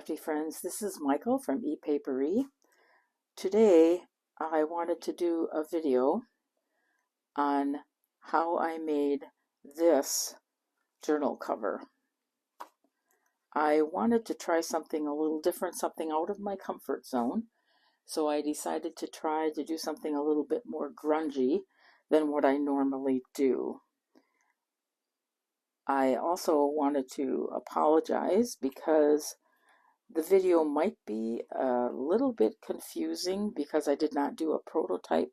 crafty friends. This is Michael from ePapery. Today I wanted to do a video on how I made this journal cover. I wanted to try something a little different, something out of my comfort zone. So I decided to try to do something a little bit more grungy than what I normally do. I also wanted to apologize because the video might be a little bit confusing because I did not do a prototype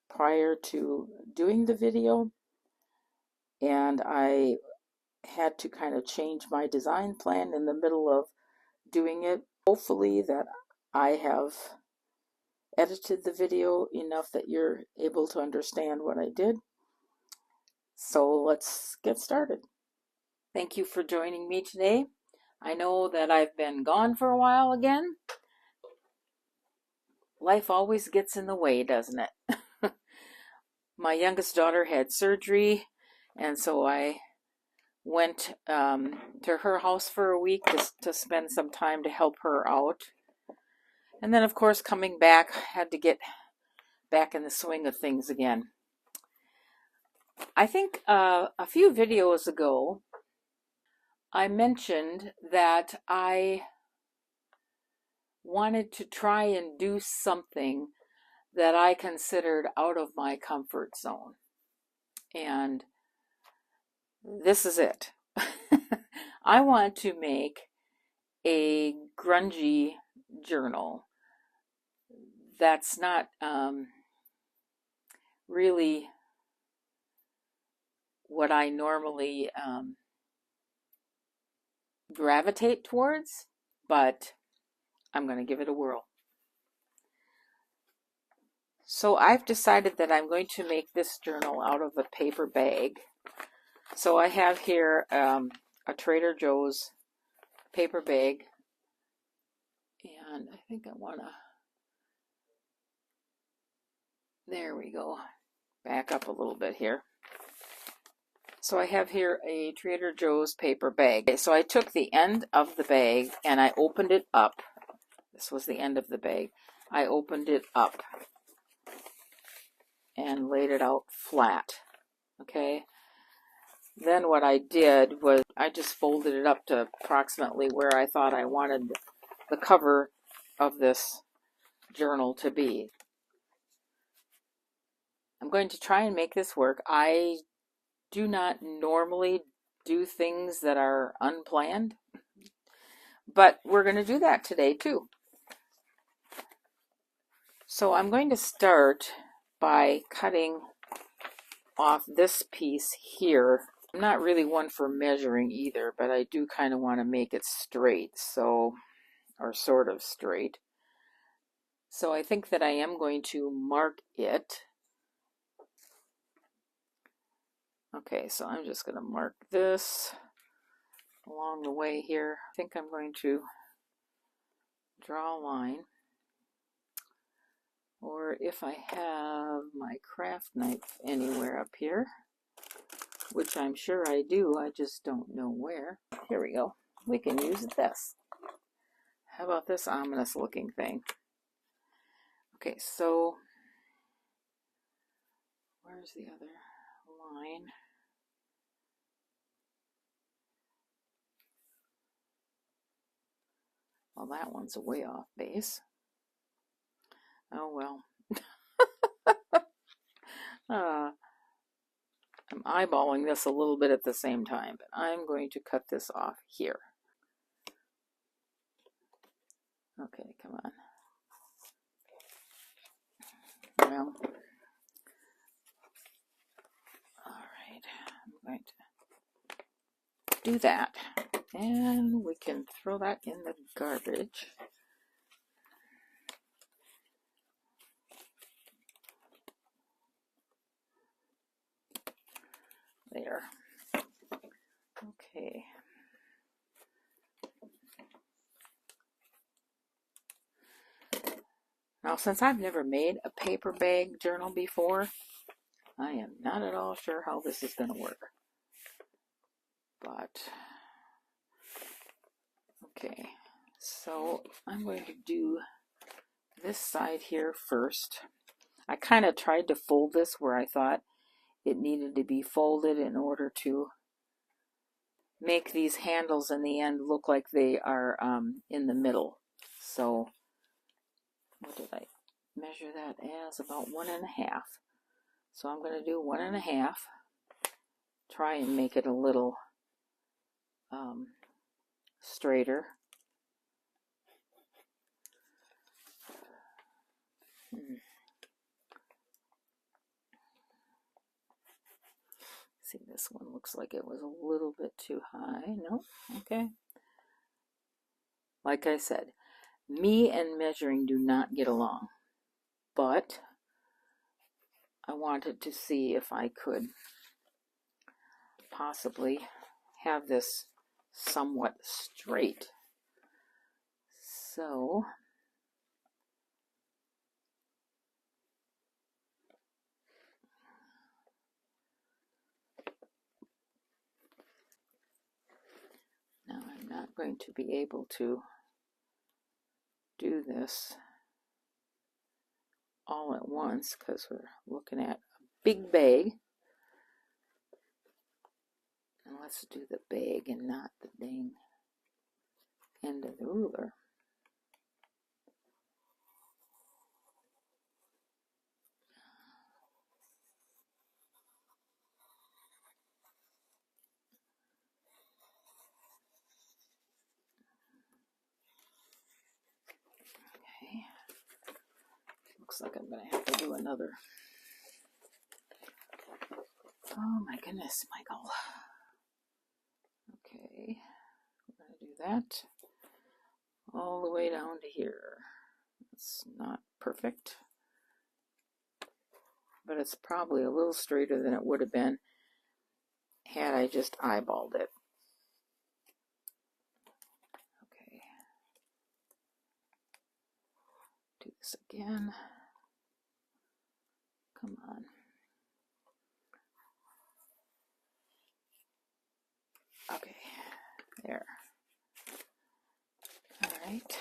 prior to doing the video, and I had to kind of change my design plan in the middle of doing it. Hopefully that I have edited the video enough that you're able to understand what I did. So let's get started. Thank you for joining me today. I know that I've been gone for a while again. Life always gets in the way, doesn't it? My youngest daughter had surgery, and so I went to her house for a week to spend some time to help her out. And then, of course, coming back, had to get back in the swing of things again. I think a few videos ago, I mentioned that I wanted to try and do something that I considered out of my comfort zone. And this is it. I want to make a grungy journal that's not really what I normally gravitate towards, but I'm going to give it a whirl. So I've decided that I'm going to make this journal out of a paper bag. So I have here a Trader Joe's paper bag, and I think I want to, there we go, back up a little bit here. So I have here a Trader Joe's paper bag. So I took the end of the bag and I opened it up. This was the end of the bag. I opened it up and laid it out flat. Okay. Then what I did was I just folded it up to approximately where I thought I wanted the cover of this journal to be. I'm going to try and make this work. I do not normally do things that are unplanned, but we're going to do that today too. So I'm going to start by cutting off this piece here. I'm not really one for measuring either, but I do kind of want to make it straight, so, or sort of straight. So I think that I am going to mark it. Okay, so I'm just going to mark this along the way here. I think I'm going to draw a line. Or if I have my craft knife anywhere up here, which I'm sure I do, I just don't know where. Here we go. We can use this. How about this ominous looking thing? Okay, so where's the other line? Well, that one's a way off base. Oh well. I'm eyeballing this a little bit at the same time, but I'm going to cut this off here. Okay, come on. Well, all right, I'm going to do that, and we can throw that in the garbage. There. Okay. Now, since I've never made a paper bag journal before, I am not at all sure how this is going to work. But, okay. So I'm going to do this side here first. I kind of tried to fold this where I thought it needed to be folded in order to make these handles in the end look like they are in the middle. So what did I measure that as? About 1.5. So I'm going to do 1.5. Try and make it a little straighter. See, this one looks like it was a little bit too high. No? Okay. Like I said, me and measuring do not get along, but I wanted to see if I could possibly have this somewhat straight. So now I'm not going to be able to do this all at once because we're looking at a big bag. And let's do the bag and not the dang end of the ruler. Okay. Looks like I'm going to have to do another. Oh my goodness, Michael. Okay, we're going to do that all the way down to here. It's not perfect, but it's probably a little straighter than it would have been had I just eyeballed it. Okay, do this again. Come on. Okay, there. All right,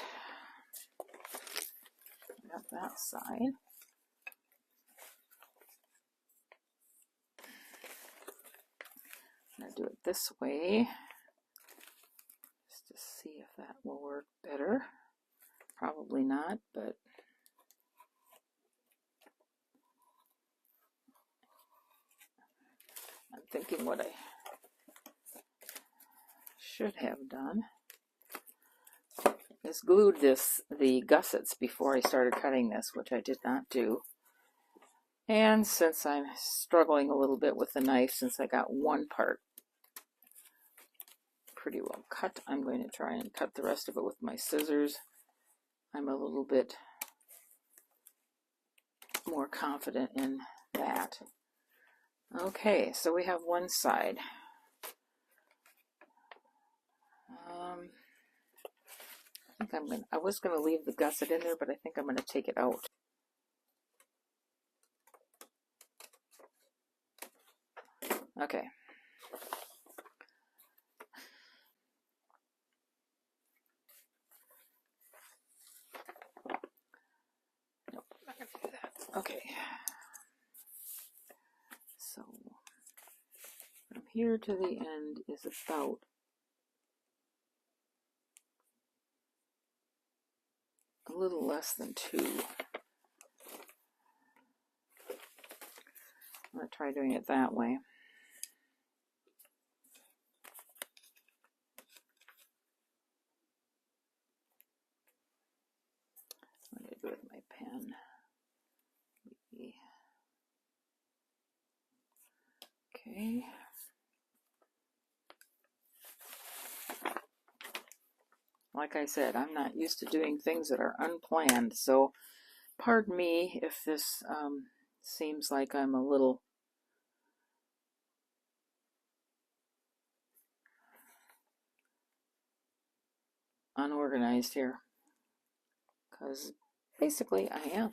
got that side. I'm going to do it this way just to see if that will work better. Probably not, but I'm thinking what I should have done is glued the gussets before I started cutting this, which I did not do. And since I'm struggling a little bit with the knife, since I got one part pretty well cut, I'm going to try and cut the rest of it with my scissors. I'm a little bit more confident in that. Okay, so we have one side. I was going to leave the gusset in there, but I think I'm going to take it out. Okay. Nope, not going to do that. Okay. So from here to the end is about a little less than 2. I'm going to try doing it that way. I'm going to do it with my pen. Okay. Like I said, I'm not used to doing things that are unplanned, so pardon me if this seems like I'm a little unorganized here, because basically I am.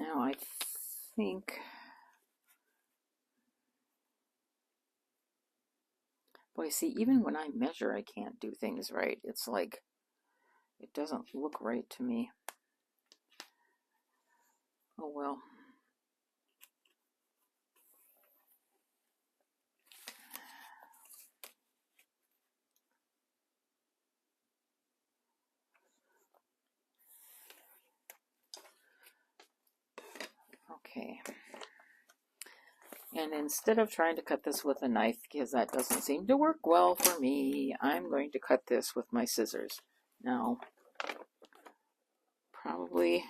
Now I think, boy, see, even when I measure, I can't do things right. It's like, it doesn't look right to me. Oh well. Okay. And instead of trying to cut this with a knife, because that doesn't seem to work well for me, I'm going to cut this with my scissors. Now, probably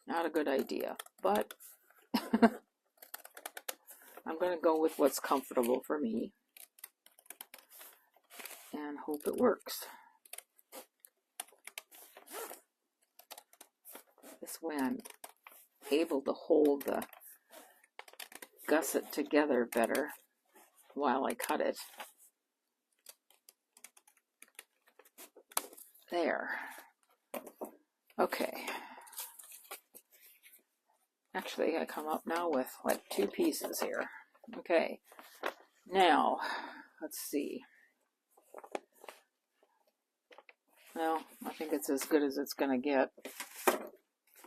not a good idea, but I'm going to go with what's comfortable for me and hope it works. This way I'm able to hold the gusset together better while I cut it. There. Okay. Actually, I come up now with like 2 pieces here. Okay. Now, let's see. Well, I think it's as good as it's going to get.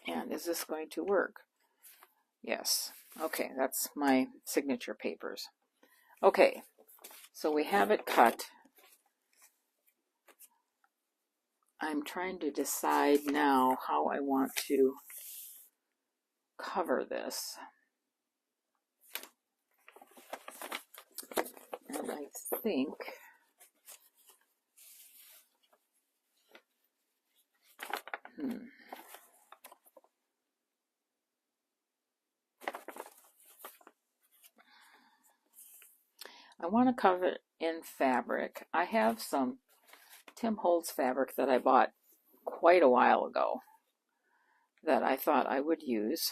And is this going to work? Yes. Okay, that's my signature papers. Okay, so we have it cut. I'm trying to decide now how I want to cover this. And I think I want to cover it in fabric. I have some Tim Holtz fabric that I bought quite a while ago that I thought I would use.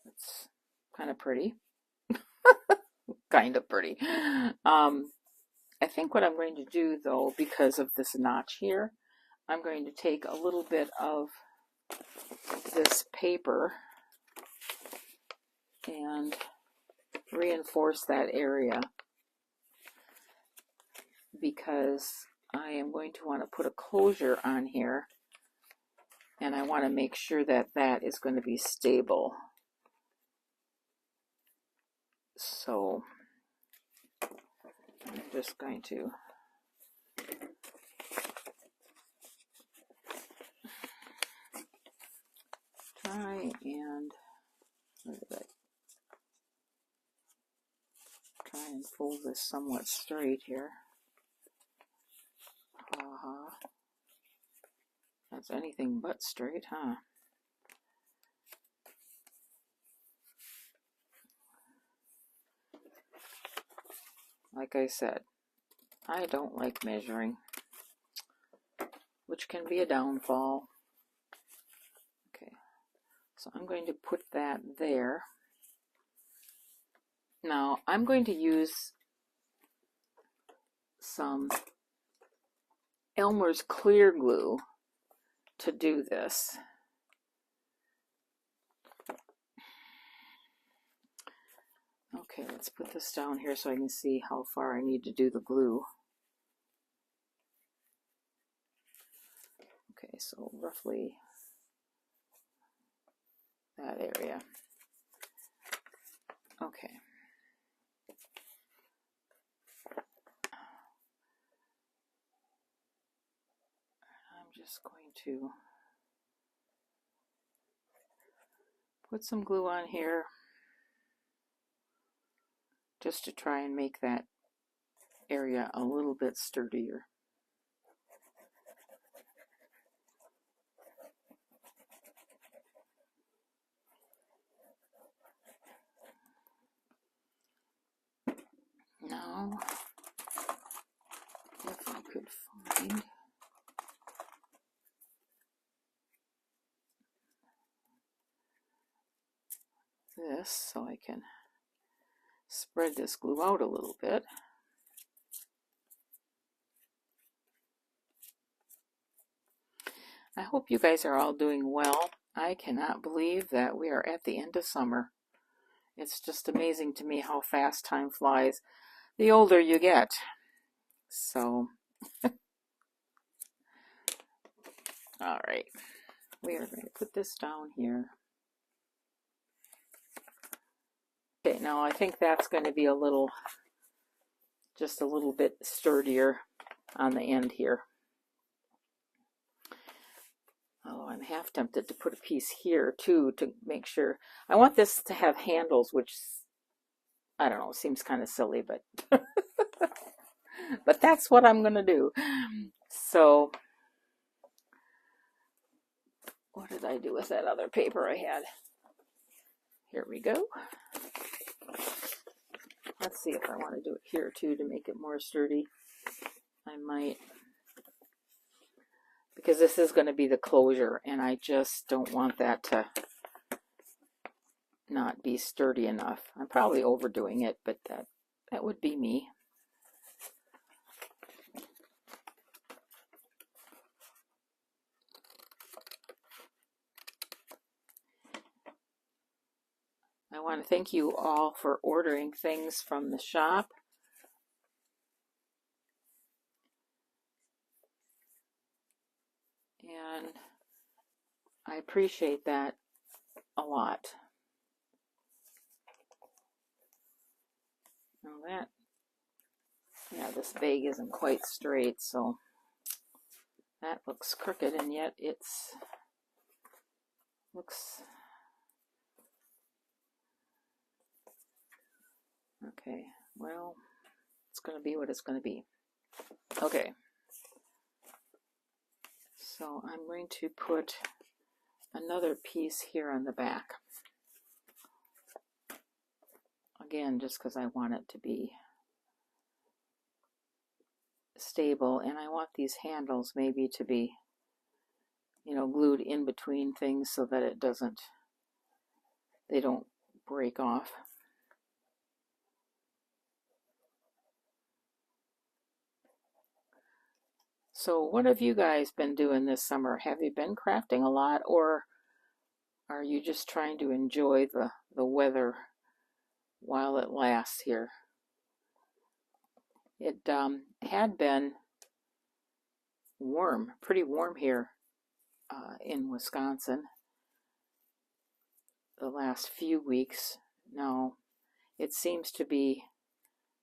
It's kind of pretty. Kind of pretty. I think what I'm going to do, though, because of this notch here, I'm going to take a little bit of this paper and reinforce that area, because I am going to want to put a closure on here, and I want to make sure that that is going to be stable. So I'm just going to try and fold this somewhat straight here. That's anything but straight, huh? Like I said, I don't like measuring, which can be a downfall. Okay, so I'm going to put that there. Now, I'm going to use some Elmer's clear glue to do this. Okay, let's put this down here so I can see how far I need to do the glue. Okay, so roughly that area. Okay. I'm just going to put some glue on here just to try and make that area a little bit sturdier. Now, if I could find this so I can spread this glue out a little bit. I hope you guys are all doing well. I cannot believe that we are at the end of summer. It's just amazing to me how fast time flies the older you get. So, all right, we are going to put this down here. Okay, now I think that's going to be a little, just a little bit sturdier on the end here. Oh, I'm half tempted to put a piece here too to make sure. I want this to have handles, which I don't know, seems kind of silly, but but that's what I'm gonna do. So what did I do with that other paper I had? Here we go. Let's see if I want to do it here too to make it more sturdy. I might, because this is going to be the closure and I just don't want that to not be sturdy enough. I'm probably overdoing it, but that would be me. I want to thank you all for ordering things from the shop. And I appreciate that a lot. Now that, yeah, this bag isn't quite straight, so that looks crooked, and yet it's looks okay. Well, it's going to be what it's going to be. Okay. So I'm going to put another piece here on the back. Again, just because I want it to be stable, and I want these handles maybe to be, you know, glued in between things so that they don't break off. So what have you guys been doing this summer? Have you been crafting a lot, or are you just trying to enjoy the weather while it lasts here? It had been warm, pretty warm here in Wisconsin the last few weeks. Now it seems to be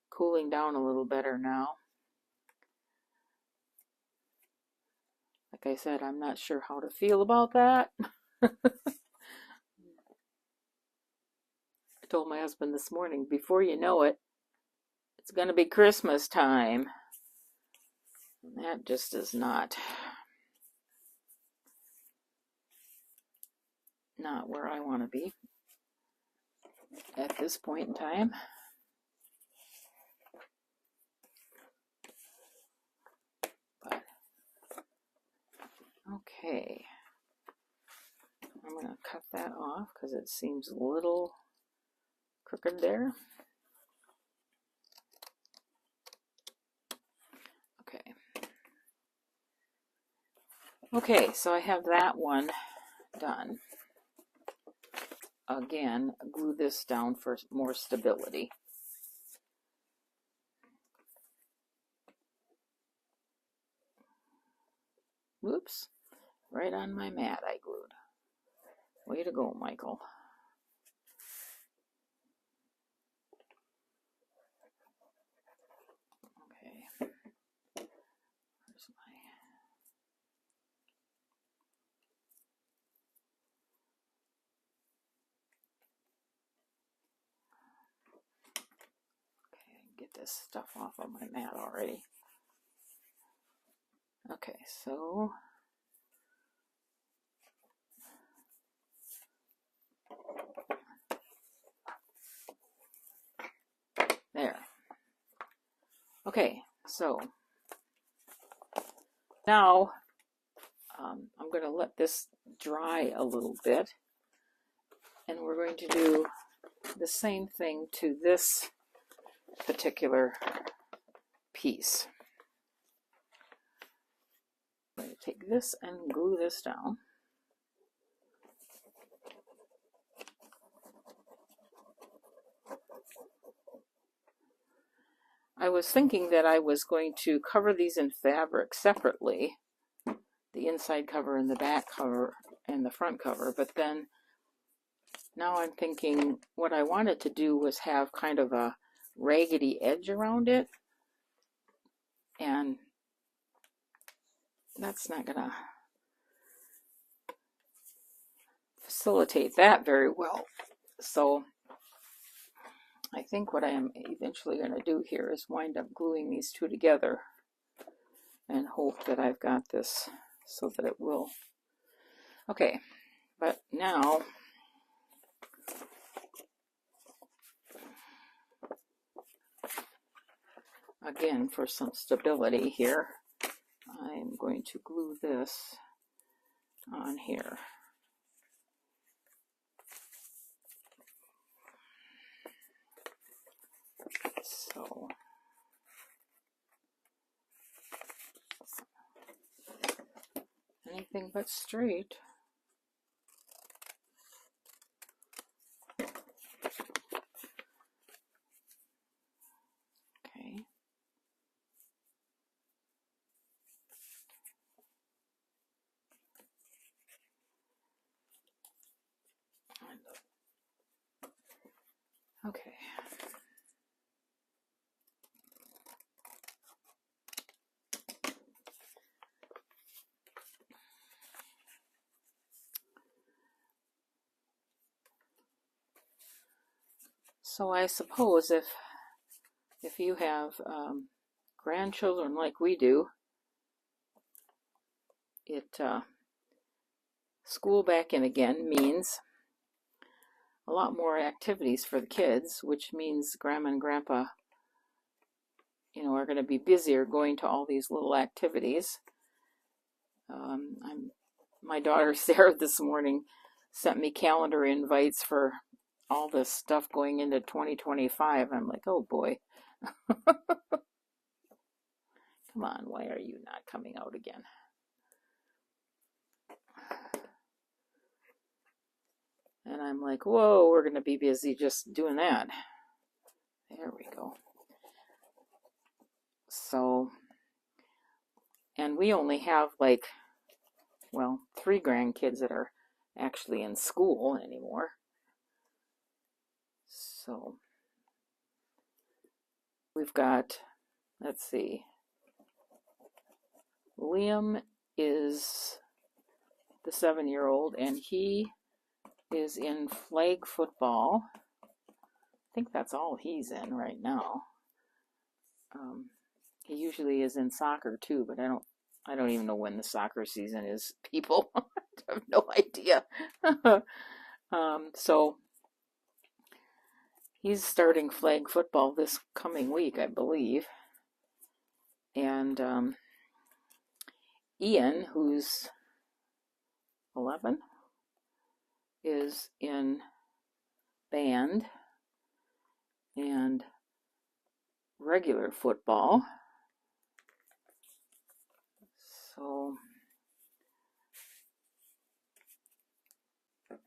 cooling down a little better now. Like I said, I'm not sure how to feel about that. I told my husband this morning, before you know it, it's going to be Christmas time. And that just is not where I want to be at this point in time. But okay, I'm going to cut that off because it seems a little crooked there. Okay. Okay, so I have that one done. Again, glue this down for more stability. Whoops, right on my mat I glued. Way to go, Michael. Okay. Where's my... Okay, get this stuff off of my mat already. Okay, so there. Okay, so now I'm going to let this dry a little bit, and we're going to do the same thing to this particular piece. I'm going to take this and glue this down. I was thinking that I was going to cover these in fabric separately, the inside cover and the back cover and the front cover, but then now I'm thinking what I wanted to do was have kind of a raggedy edge around it, and that's not gonna facilitate that very well. So I think what I am eventually going to do here is wind up gluing these two together and hope that I've got this so that it will. Okay, but now again, for some stability here, I'm going to glue this on here. So anything but straight. Okay. Okay. So I suppose if you have grandchildren like we do, school back in again means a lot more activities for the kids, which means Grandma and Grandpa, are going to be busier going to all these little activities. My daughter Sarah this morning sent me calendar invites for all this stuff going into 2025. I'm like, oh boy. Come on, why are you not coming out again? And I'm like, whoa, we're going to be busy just doing that. There we go. So, and we only have 3 grandkids that are actually in school anymore. So, we've got, let's see, Liam is the 7-year-old, and he is in flag football. I think that's all he's in right now. He usually is in soccer too, but I don't even know when the soccer season is, people. I have no idea. So he's starting flag football this coming week, I believe. And Ian, who's 11, is in band and regular football. So, and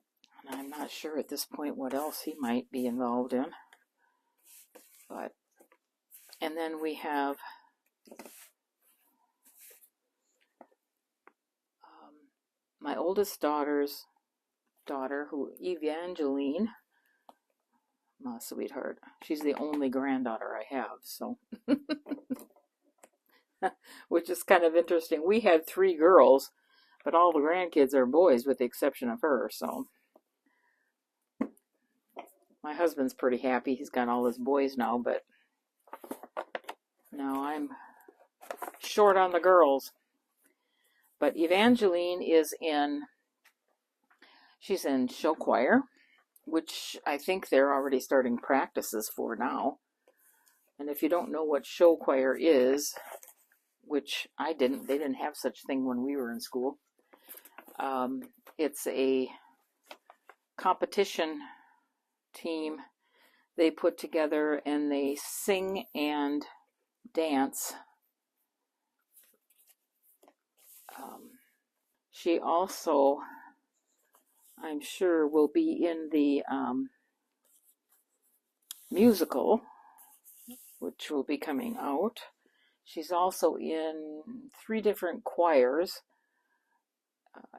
I'm not sure at this point what else he might be involved in. But, and then we have my oldest daughter's daughter, who Evangeline, my sweetheart. She's the only granddaughter I have, so which is kind of interesting. We had 3 girls, but all the grandkids are boys with the exception of her, so my husband's pretty happy. He's got all his boys now, but now I'm short on the girls. But Evangeline she's in show choir, which I think they're already starting practices for now. And if you don't know what show choir is, which they didn't have such thing when we were in school. It's a competition team they put together, and they sing and dance. She also, I'm sure, will be in the musical which will be coming out. She's also in 3 different choirs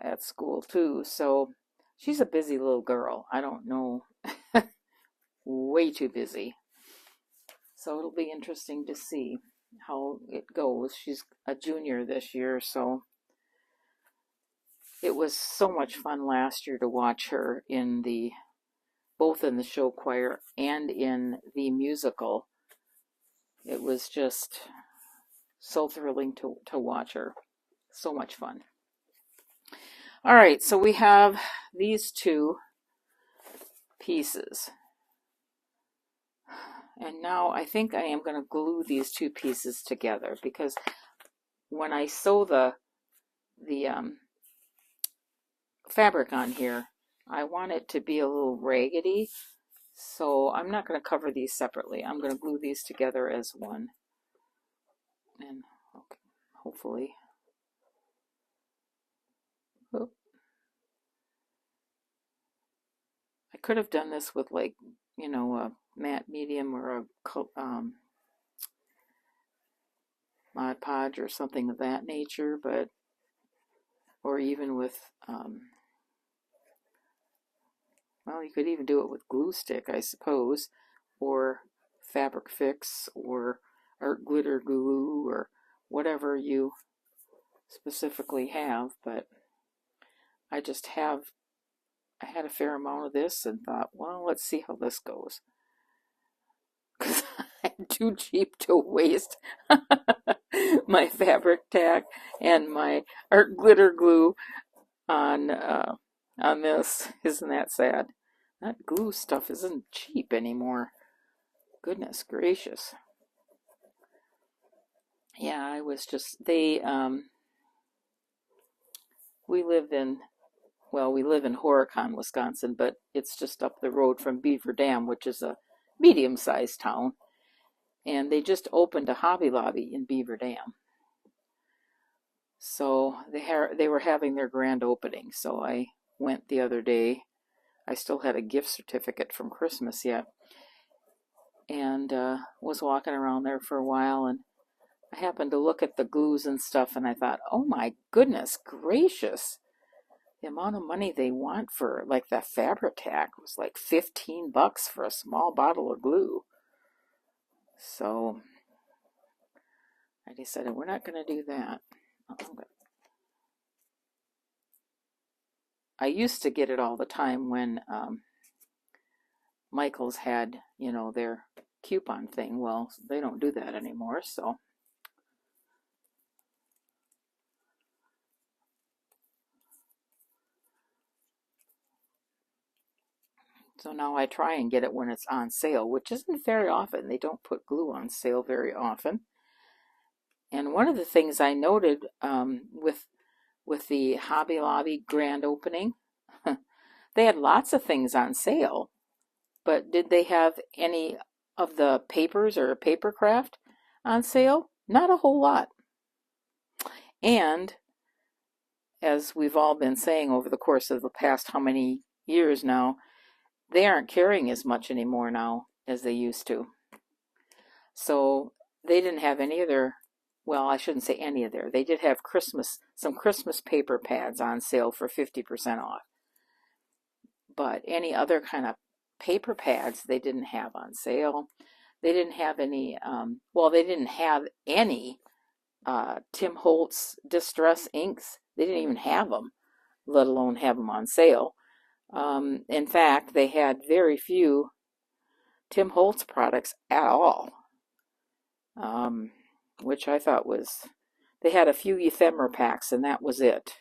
at school too, so she's a busy little girl. I don't know, way too busy. So it'll be interesting to see how it goes. She's a junior this year, so it was so much fun last year to watch her in both in the show choir and in the musical. It was just so thrilling to watch her. So much fun. All right, so we have these 2 pieces. And now I think I am going to glue these 2 pieces together, because when I sew the fabric on here, I want it to be a little raggedy. So I'm not going to cover these separately. I'm going to glue these together as one. And okay, hopefully. Oh. I could have done this with, like, you know, a matte medium or a Mod Podge or something of that nature, but, or even with, well, you could even do it with glue stick, I suppose, or Fabric Fix, or art glitter glue, or whatever you specifically have. But I had a fair amount of this and thought, well, let's see how this goes, because I'm too cheap to waste my fabric tack and my art glitter glue on this. Isn't that sad? That glue stuff isn't cheap anymore. Goodness gracious. Yeah, I was just, we live in Horicon, Wisconsin, but it's just up the road from Beaver Dam, which is a medium-sized town. And they just opened a Hobby Lobby in Beaver Dam. So they were having their grand opening. So I went the other day. I still had a gift certificate from Christmas yet. And was walking around there for a while, and I happened to look at the glues and stuff, and I thought, oh my goodness gracious. The amount of money they want for, like, that fabric tack was like $15 for a small bottle of glue. So I decided we're not going to do that. I used to get it all the time when Michael's had, you know, their coupon thing. Well, they don't do that anymore, so. So now I try and get it when it's on sale, which isn't very often. They don't put glue on sale very often. And one of the things I noted with the Hobby Lobby grand opening, they had lots of things on sale, but did they have any of the papers or paper craft on sale? Not a whole lot. And as we've all been saying over the course of the past how many years now, they aren't carrying as much anymore now as they used to. So they didn't have any of their, well, I shouldn't say any of their, they did have some Christmas paper pads on sale for 50% off. But any other kind of paper pads they didn't have on sale. They didn't have any, they didn't have any Tim Holtz Distress inks. They didn't even have them, let alone have them on sale. In fact, they had very few Tim Holtz products at all, which I thought was, they had a few ephemera packs and that was it.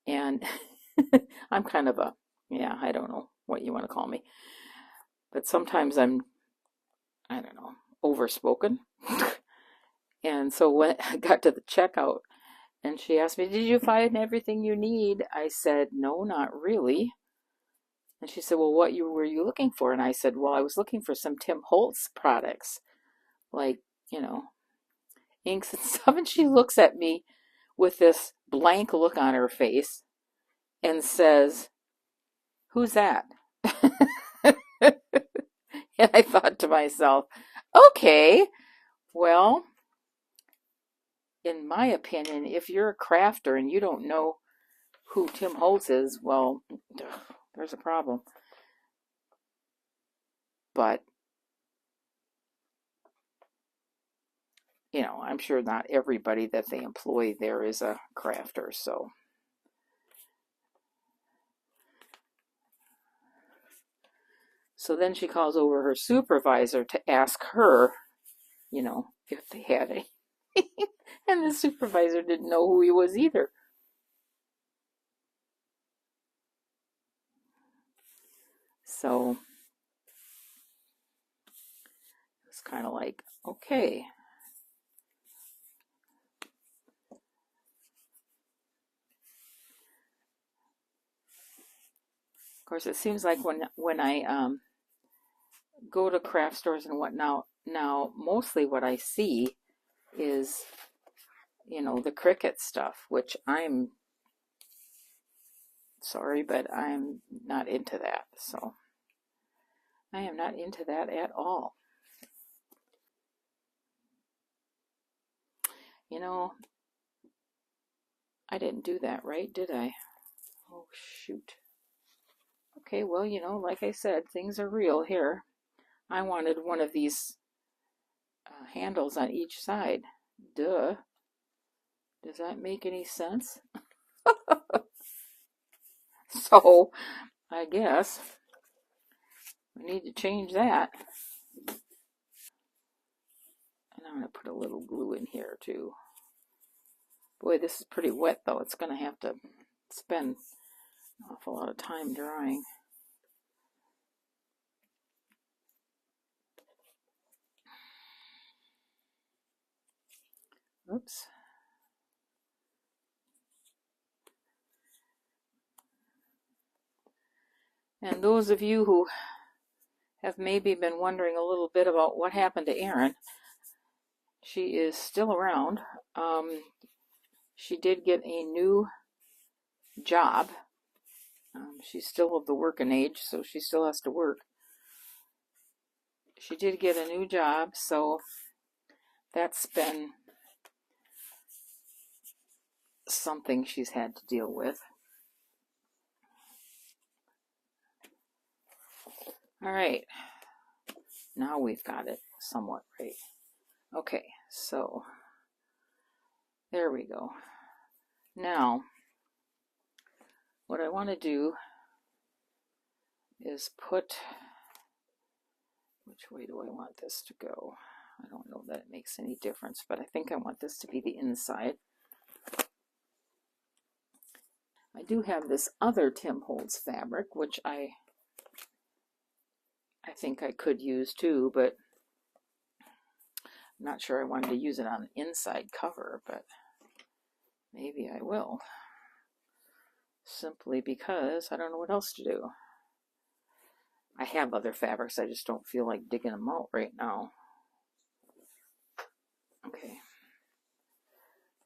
And I'm kind of a, yeah, I don't know what you want to call me, but sometimes I don't know, overspoken. And so when I got to the checkout and she asked me, did you find everything you need? I said, no, not really. And she said, well, what were you looking for? And I said, well, I was looking for some Tim Holtz products, like, you know, inks and stuff. And she looks at me with this blank look on her face and says, who's that? And I thought to myself, Okay, well, in my opinion, if you're a crafter and you don't know who Tim Holtz is, well, there's a problem. But, you know, I'm sure not everybody that they employ there is a crafter, so. So then she calls over her supervisor to ask her, you know, if they had any. And the supervisor didn't know who he was either. So it's kind of like, okay. Of course, it seems like when I go to craft stores and whatnot, now mostly what I see is, you know, the Cricut stuff, which I'm sorry, but I'm not into that. So I am not into that at all. You know, I didn't do that right, did I? Oh, shoot. Okay, well, you know, like I said, things are real here. I wanted one of these handles on each side. Duh. Does that make any sense? So, I guess we need to change that. And I'm going to put a little glue in here too. Boy, this is pretty wet though. It's going to have to spend an awful lot of time drying. Oops. And those of you who have maybe been wondering a little bit about what happened to Erin, she is still around. She did get a new job. She's still of the working age, so she still has to work. She did get a new job, so that's been something she's had to deal with. All right, now we've got it somewhat right. Okay, so there we go. Now, what I want to do is put, which way do I want this to go? I don't know that it makes any difference, but I think I want this to be the inside. I do have this other Tim Holtz fabric, which I think I could use too, but I'm not sure I wanted to use it on an inside cover, but maybe I will. Simply because I don't know what else to do. I have other fabrics, I just don't feel like digging them out right now. Okay.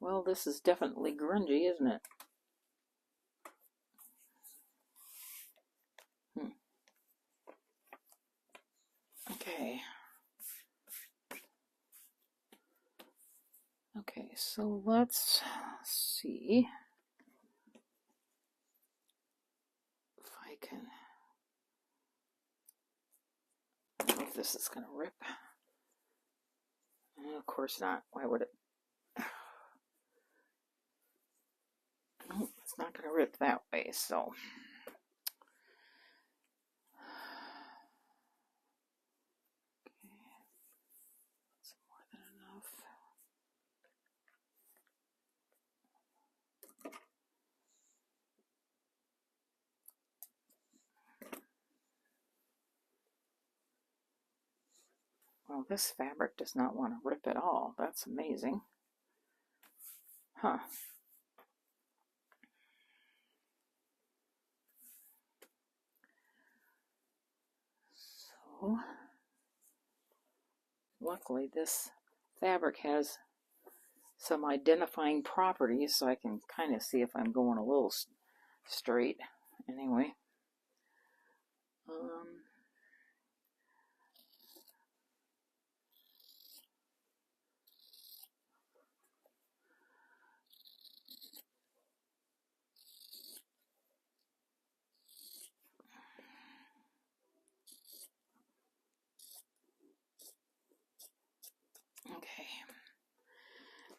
Well, this is definitely grungy, isn't it? Okay. Okay, so let's see if I can. I don't know if this is going to rip. And of course not. Why would it? No, it's not going to rip that way, so. That's more than enough. Well, this fabric does not want to rip at all. That's amazing. Huh. So, luckily this fabric has some identifying properties, so I can kind of see if I'm going a little straight. Anyway.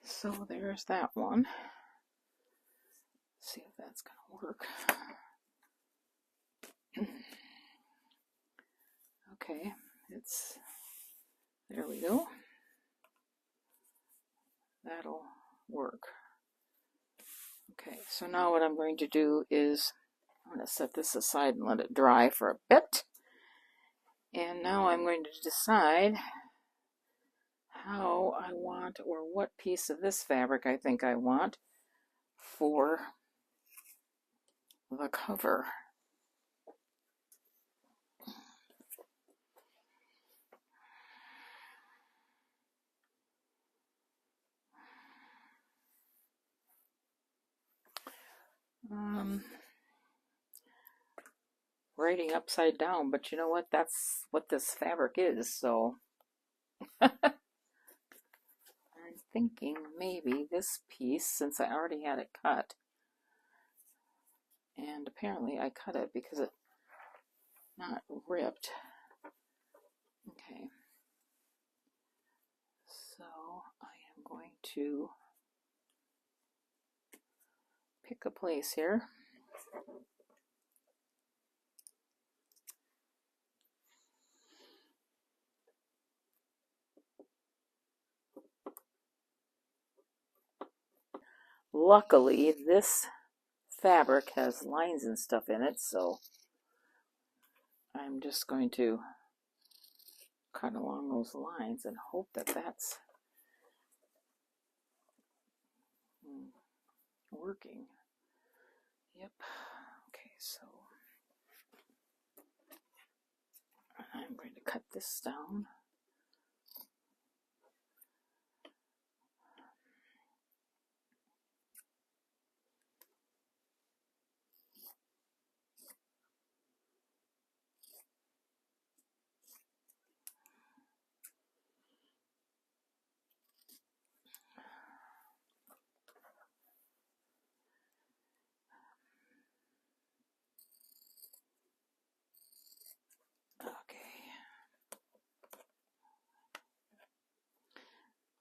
so there's that one. Let's see if that's gonna work. Okay, there we go. That'll work. Okay, so now what I'm going to do is I'm going to set this aside and let it dry for a bit. And now I'm going to decide how I want, or what piece of this fabric I think I want for the cover. Writing upside down, but you know what? That's what this fabric is, so I'm thinking maybe this piece, since I already had it cut, and apparently I cut it because it's not ripped. Okay, so I am going to pick a place here. Luckily, this fabric has lines and stuff in it, so I'm just going to cut along those lines and hope that that's working. Yep. Okay, so I'm going to cut this down.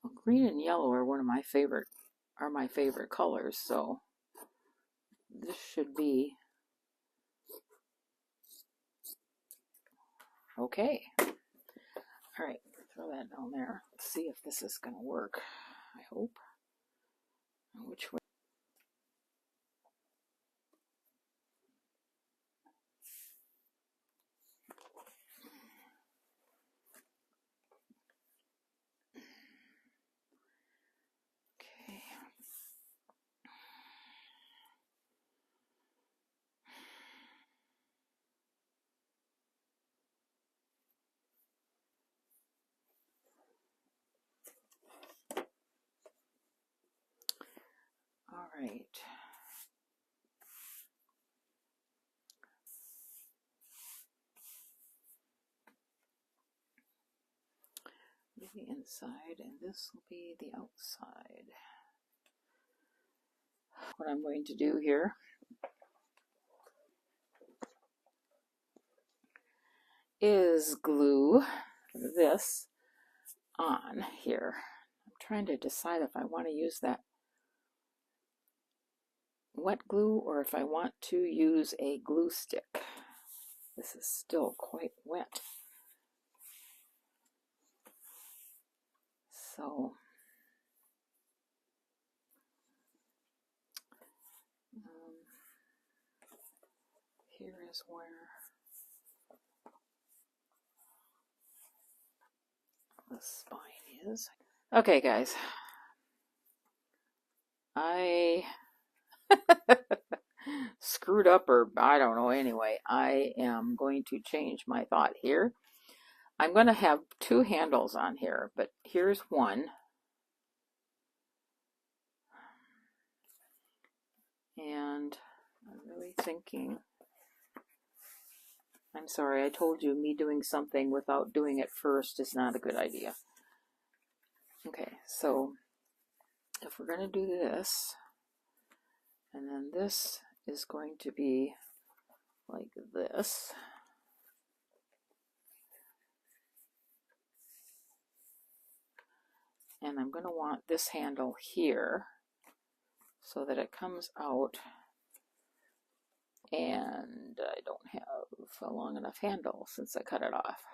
Well, green and yellow are my favorite colors, so this should be okay. All right, throw that down there. Let's see if this is going to work. I hope. Which way? Okay. All right. The inside, and this will be the outside. What I'm going to do here is glue this on here. I'm trying to decide if I want to use that wet glue or if I want to use a glue stick. This is still quite wet. So here is where the spine is. Okay, guys. I screwed up, or I don't know. Anyway, I am going to change my thought here. I'm going to have two handles on here, but here's one. And I'm really thinking, I'm sorry, I told you me doing something without doing it first is not a good idea. Okay, so if we're going to do this, and then this is going to be like this. And I'm going to want this handle here so that it comes out, and I don't have a long enough handle since I cut it off.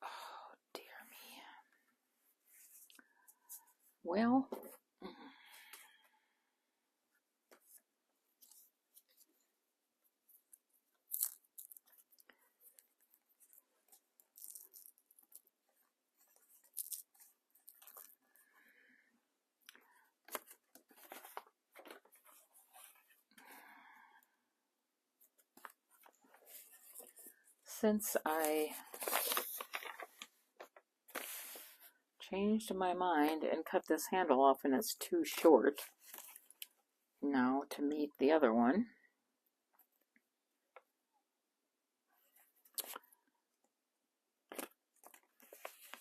Oh, dear me. Well, since I changed my mind and cut this handle off and it's too short now to meet the other one,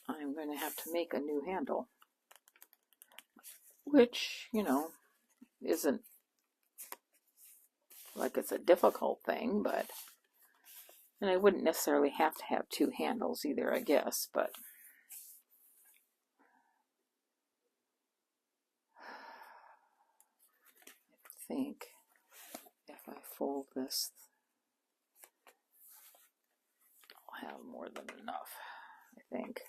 I'm going to have to make a new handle, which, you know, isn't like it's a difficult thing, but, and I wouldn't necessarily have to have two handles either, I guess, but I think if I fold this, I'll have more than enough, I think.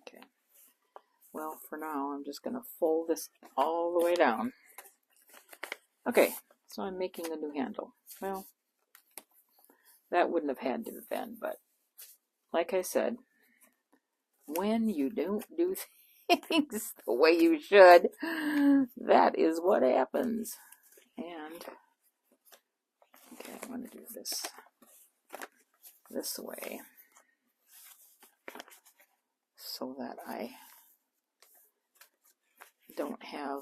Okay. Well, for now, I'm just going to fold this all the way down. Okay, so I'm making a new handle. Well, that wouldn't have had to have been, but like I said, when you don't do things the way you should, that is what happens. And, okay, I'm going to do this way so that I don't have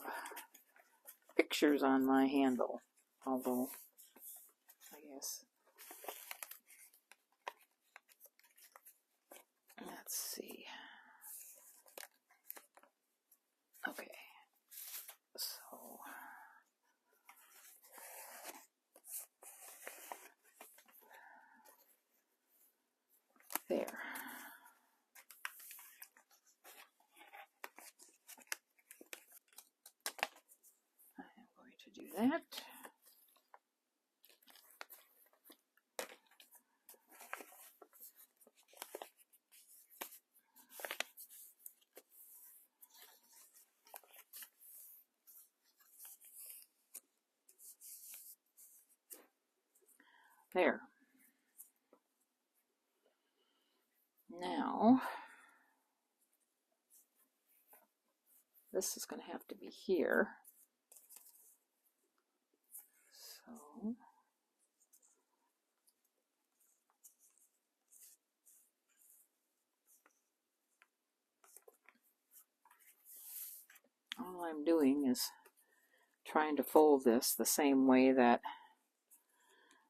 pictures on my handle, although I guess, let's see. Okay, so there. I'm going to do that. There. Now, this is going to have to be here. So, all I'm doing is trying to fold this the same way that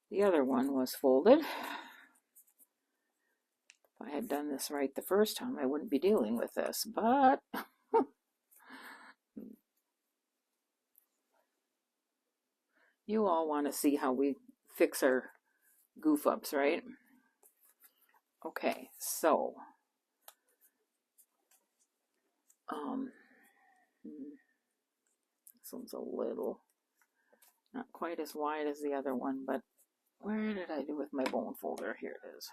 the other one was folded. If I had done this right the first time, I wouldn't be dealing with this, but you all want to see how we fix our goof ups, right? Okay, so this one's a little, not quite as wide as the other one, but where did I do with my bone folder? Here it is.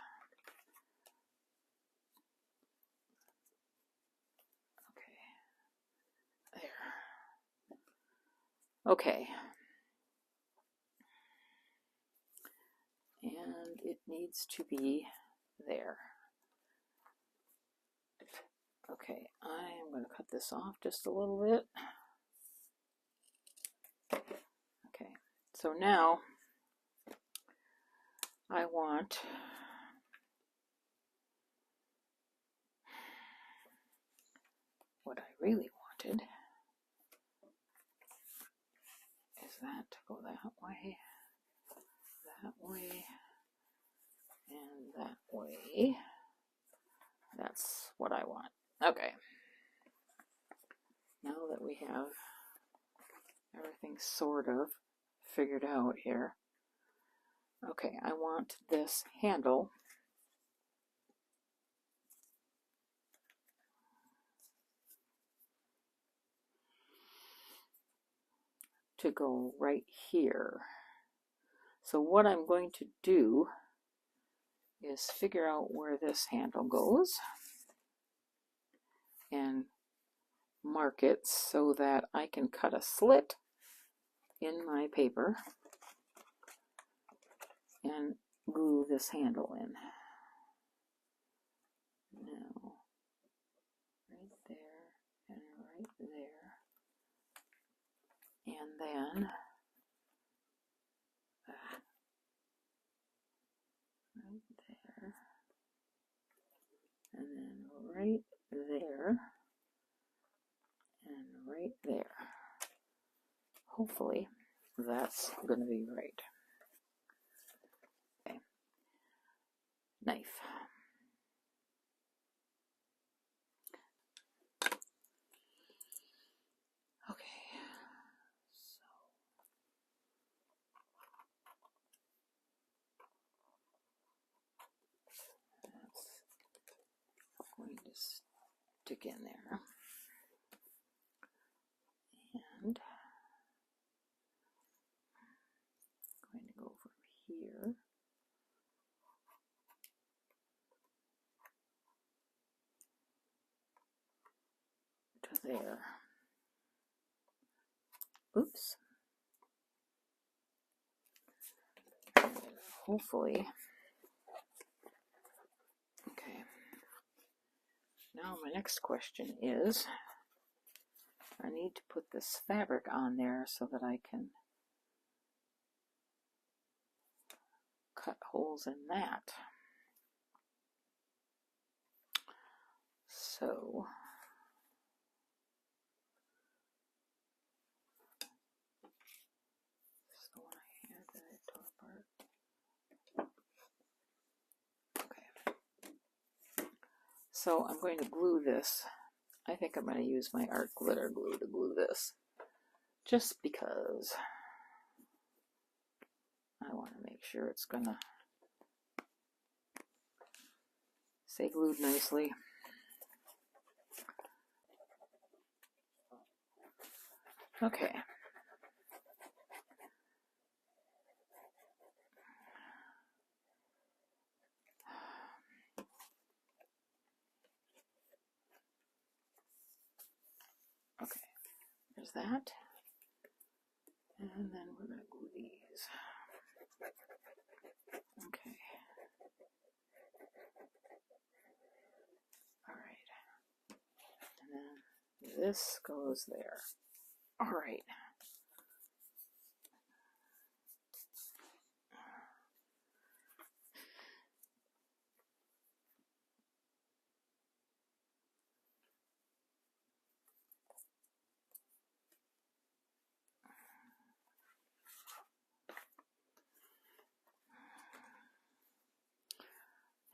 Okay, there. Okay. And it needs to be there. Okay, I'm going to cut this off just a little bit. Okay, so now I want what I really wanted is that to go that way, and that way. That's what I want. Okay. Now that we have everything's sort of figured out here. Okay, I want this handle to go right here. So what I'm going to do is figure out where this handle goes and mark it so that I can cut a slit in my paper and glue this handle in. Now, right there and right there. And then right there. And then right there. And right there. Hopefully that's going to be right. Okay. Knife. Okay. So that's going to stick in there. And I'm going to go from here to there. Oops. And hopefully, okay. Now my next question is, I need to put this fabric on there so that I can cut holes in that. So when I had that tore apart. Okay. So I'm going to glue this. I think I'm going to use my art glitter glue to glue this, just because I want to make sure it's going to stay glued nicely. Okay. Okay, there's that. And then we're going to glue these. Okay. All right. And then this goes there. All right.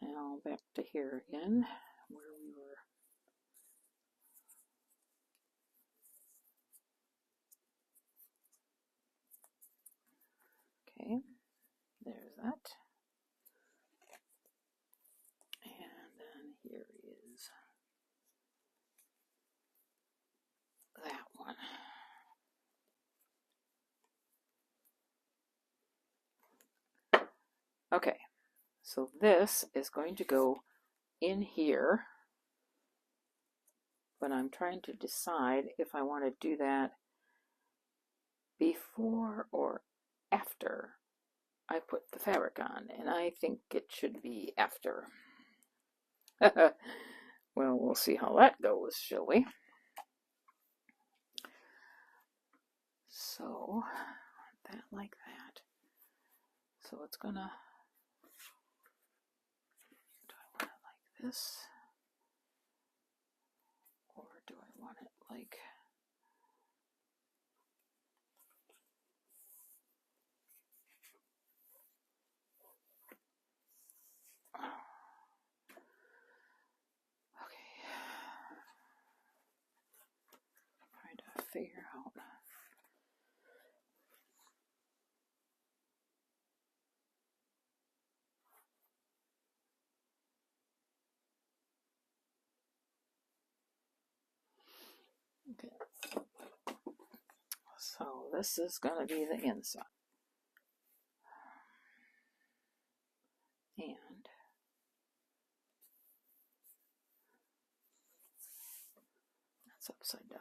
Now back to here again, where we were. Okay, there's that. And then here is that one. Okay, so this is going to go in here, but I'm trying to decide if I want to do that before or after I put the fabric on, and I think it should be after. Well, we'll see how that goes, shall we? So, that like that. So it's gonna, do I want it like this? Or do I want it like, okay, trying to figure out. So this is going to be the inside. And that's upside down.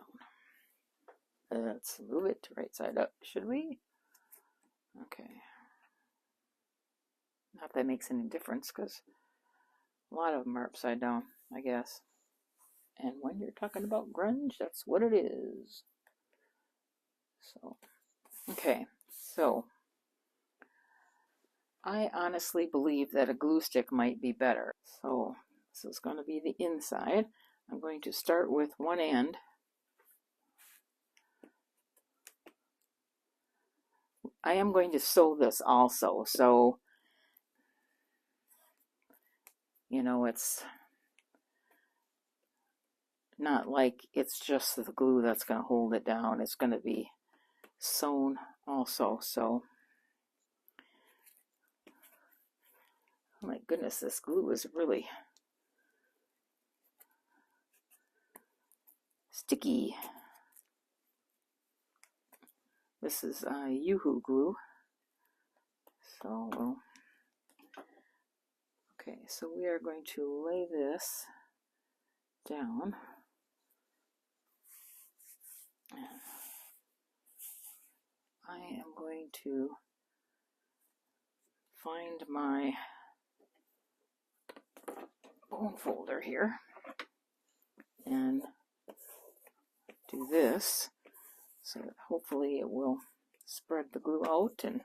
Let's move it to right side up, should we? Okay. Not that makes any difference, because a lot of them are upside down, I guess. And when you're talking about grunge, that's what it is. So, okay. So, I honestly believe that a glue stick might be better. So, this is going to be the inside. I'm going to start with one end. I am going to sew this also, so, you know, it's not like it's just the glue that's going to hold it down. It's going to be sewn also, so. Oh my goodness, this glue is really sticky. This is Yoo-hoo glue. So, okay, so we are going to lay this down. I am going to find my bone folder here and do this so that hopefully it will spread the glue out. And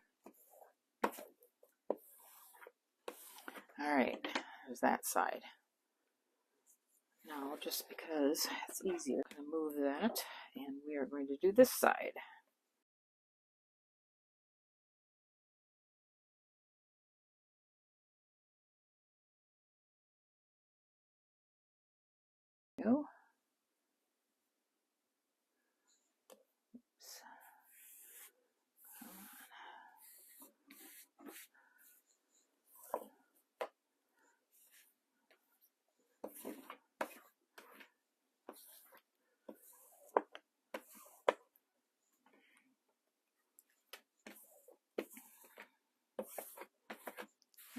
all right, there's that side. Now, just because it's easier, I'm going to move that, and we are going to do this side. Go. Oops.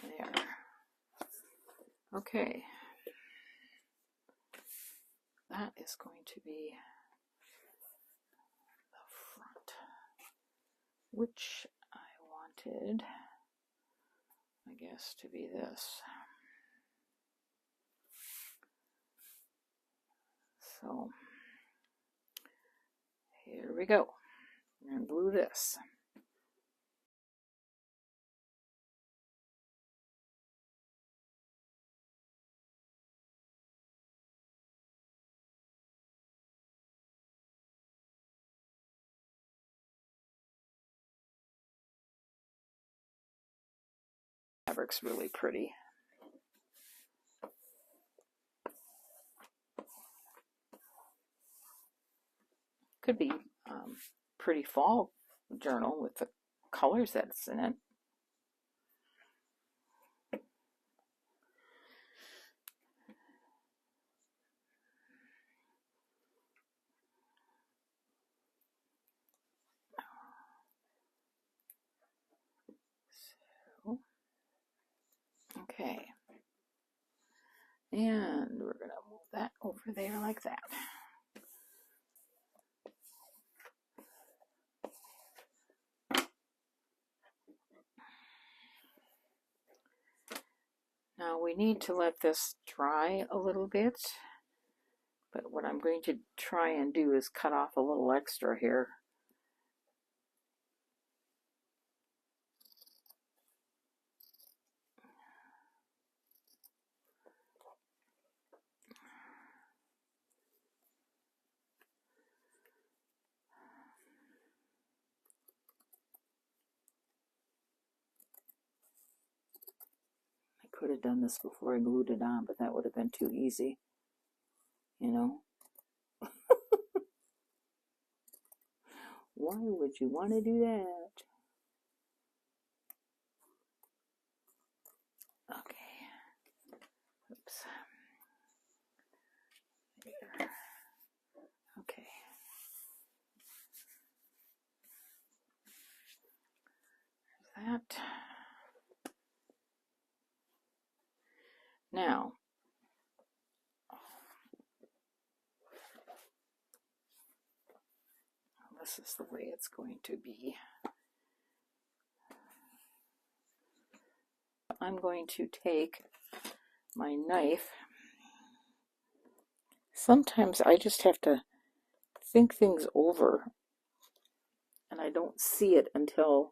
There. Okay. That is going to be the front, which I wanted, I guess, to be this. So, here we go. We're going to glue this. Fabric's really pretty. Could be pretty fall journal with the colors that's in it. So, okay. And we're going to move that over there like that. Now we need to let this dry a little bit, but what I'm going to try and do is cut off a little extra here. I could have done this before I glued it on, but that would have been too easy, you know. Why would you want to do that? Okay. Oops. There. Okay. that. Now, this is the way it's going to be. I'm going to take my knife. Sometimes I just have to think things over, and I don't see it until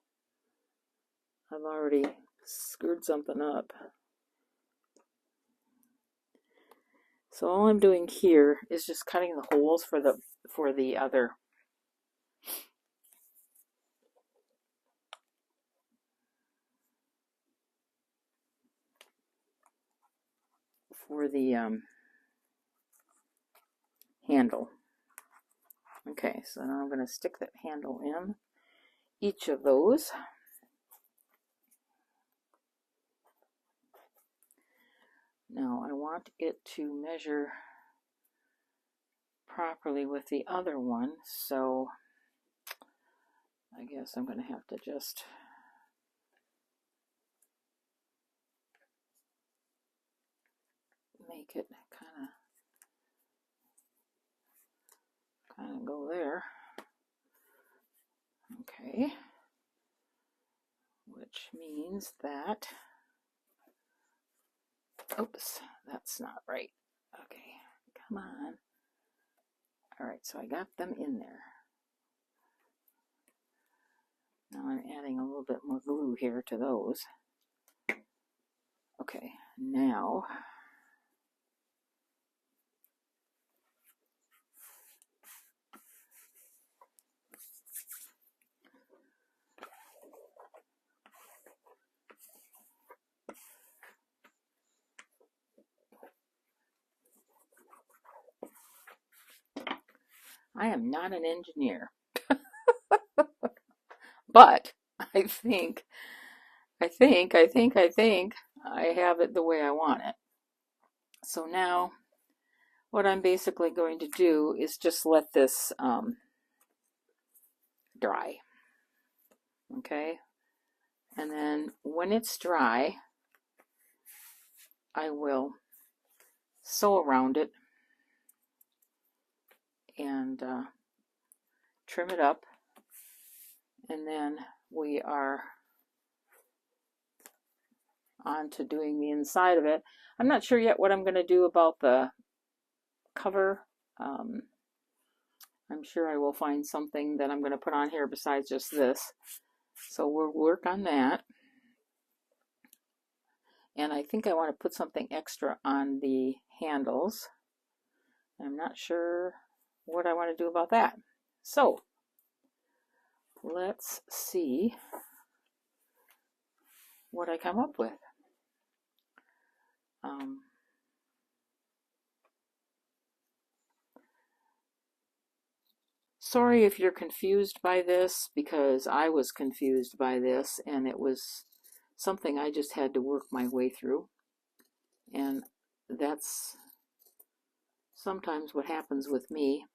I've already screwed something up. So all I'm doing here is just cutting the holes for the other handle. Okay, so now I'm going to stick that handle in each of those. Now I want it to measure properly with the other one, so I guess I'm going to have to just make it kind of go there. Okay, which means that, oops, that's not right. Okay, come on. All right, so I got them in there. Now I'm adding a little bit more glue here to those. Okay, now I am not an engineer, but I think I have it the way I want it. So now what I'm basically going to do is just let this dry. Okay, and then when it's dry, I will sew around it and trim it up, and then we are on to doing the inside of it. I'm not sure yet what I'm going to do about the cover. I'm sure I will find something that I'm going to put on here besides just this. So we'll work on that. And I think I want to put something extra on the handles. I'm not sure what I want to do about that. So let's see what I come up with. Sorry if you're confused by this, because I was confused by this, and it was something I just had to work my way through. And that's sometimes what happens with me.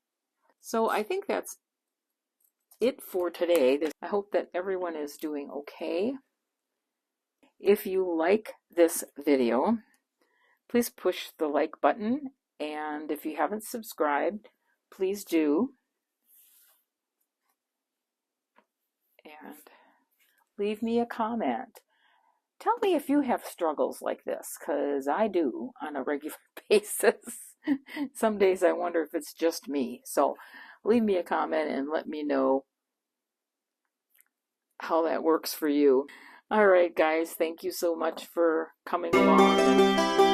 So I think that's it for today. I hope that everyone is doing okay. If you like this video, please push the like button, and if you haven't subscribed, please do. And leave me a comment. Tell me if you have struggles like this, because I do on a regular basis. Some days I wonder if it's just me. So leave me a comment and let me know how that works for you. All right, guys, thank you so much for coming along.